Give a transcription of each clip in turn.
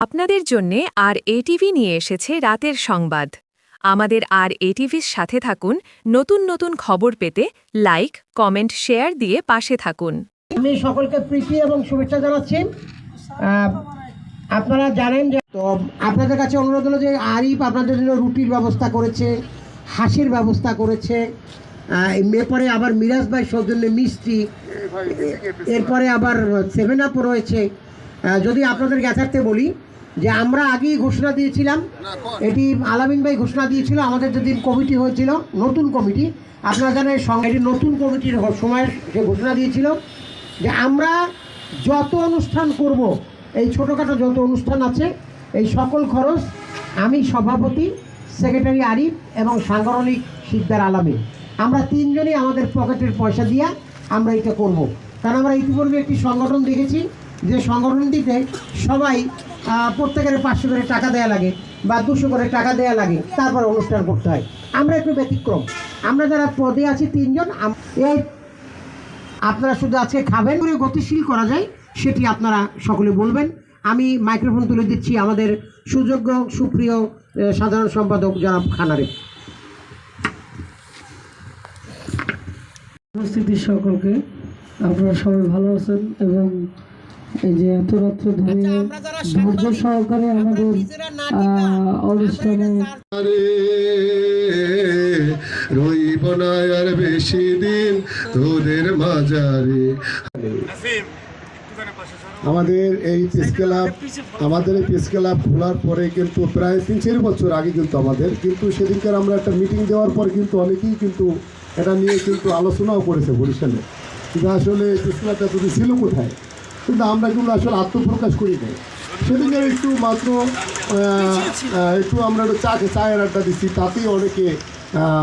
আপনাদের জন্যে আর এটিভি নিয়ে এসেছে রাতের সংবাদ। আমাদের আর এটিভির সাথে থাকুন, নতুন নতুন খবর পেতে লাইক, কমেন্ট, শেয়ার দিয়ে পাশে থাকুন। আমি সকলকে প্রীতি এবং শুভেচ্ছা জানাচ্ছি। আপনারা জানেন যে তো আপনাদের কাছে অনুরোধ হলো যে আরিফ আপনাদের জন্য রুটির ব্যবস্থা করেছে, হাসির ব্যবস্থা করেছে, এরপরে আবার মিরাজ ভাই সৌজন্যে মিষ্টি, এরপরে আবার 7 আপ রয়েছে। যদি আপনাদের জ্ঞাতার্থে বলি যে আমরা আগেই ঘোষণা দিয়েছিলাম, এটি আলামিন ভাই ঘোষণা দিয়েছিল আমাদের যেদিন কমিটি হয়েছিল, নতুন কমিটি, আপনারা জানেন এটি নতুন কমিটির সময় সে ঘোষণা দিয়েছিল যে আমরা যত অনুষ্ঠান করব, এই ছোটোখাটো যত অনুষ্ঠান আছে, এই সকল খরচ আমি সভাপতি, সেক্রেটারি আরিফ এবং সাংগঠনিক শিকদার আলামিন, আমরা তিনজনই আমাদের পকেটের পয়সা দিয়ে আমরা এটা করব। কারণ আমরা ইতিপূর্বে একটি সংগঠন দেখেছি যে সংগঠনটিতে সবাই প্রত্যেকের 500 করে টাকা দেওয়া লাগে বা 200 করে টাকা দেওয়া লাগে, তারপর অনুষ্ঠান করতে হয়। আমরা একটু ব্যতিক্রম, আমরা যারা পদে আছি তিনজন, এই আপনারা শুধু আজকে খাবেন করে গতিশীল করা যায় সেটি আপনারা সকলে বলবেন। আমি মাইক্রোফোন তুলে দিচ্ছি আমাদের সুযোগ্য সুপ্রিয় সাধারণ সম্পাদক জনাব খানারে। উপস্থিতি সকলকে, আপনারা সবাই ভালো আছেন এবং এই যে এত রাত্রে ধরে ধৈর্য সহকারে আমাদের অনুষ্ঠানে রইব না আর বেশি দিন তোদের মাঝারে। আমাদের এই প্রেস ক্লাব খোলার পরে কিন্তু প্রায় 3-4 বছর আগে কিন্তু কিন্তু সেদিনকার আমরা একটা মিটিং দেওয়ার পর কিন্তু অনেকেই কিন্তু এটা নিয়ে কিন্তু আলোচনাও করেছে বরিশালে, কিন্তু আসলে প্রেস ক্লাবটা যদি ছিল কোথায়, কিন্তু আমরা কিন্তু আসলে আত্মপ্রকাশ করি নাই। সেদিকে একটু মাত্র একটু আমরা চায়ের আড্ডা দিচ্ছি, তাতেই অনেকে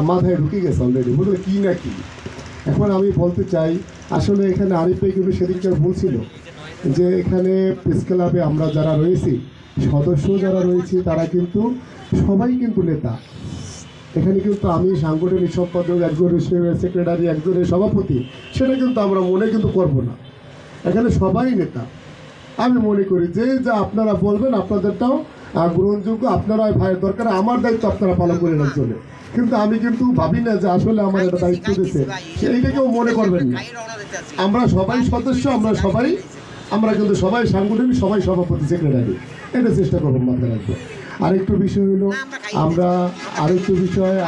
মাথায় ঢুকে গেছে অলরেডি, বলতে কী না কি। এখন আমি বলতে চাই আসলে এখানে আরিফ ভাই কিন্তু সেদিনকার বলছিল যে এখানে প্রেস ক্লাবে আমরা যারা রয়েছি, সদস্য যারা রয়েছি, তারা কিন্তু সবাই কিন্তু নেতা। এখানে কিন্তু আমি সাংগঠনিক সম্পাদক, একজনের সেক্রেটারি, একজনের সভাপতি, সেটা কিন্তু আমরা মনে কিন্তু করব না। এখানে সবাই নেতা। আমি মনে করি যে যা আপনারা বলবেন আপনাদেরটাও গ্রহণযোগ্য, আপনারা ভাইয়ের দরকার, আমার দায়িত্ব আপনারা পালন করে নেওয়ার জন্য। কিন্তু আমি কিন্তু ভাবি না যে আসলে আমার একটা দায়িত্ব দিয়েছে, সেইটাকেও মনে করবেন না। আমরা সবাই সদস্য, আমরা কিন্তু সবাই সাংগঠনিক, সবাই সভাপতি, সেক্রেটারি, এটা চেষ্টা করবো মাথায় রাখবো। আরেকটু বিষয় হলো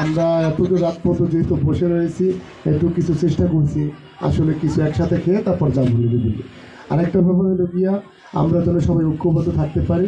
আমরা এতটুকু রাত পর্যন্ত যেহেতু বসে রয়েছি, একটু কিছু চেষ্টা করছি আসলে কিছু একসাথে খেয়ে তারপর যাবো। আরেকটা ব্যাপার হলো গিয়া আমরা যেন সবাই ঐক্যবদ্ধ থাকতে পারি।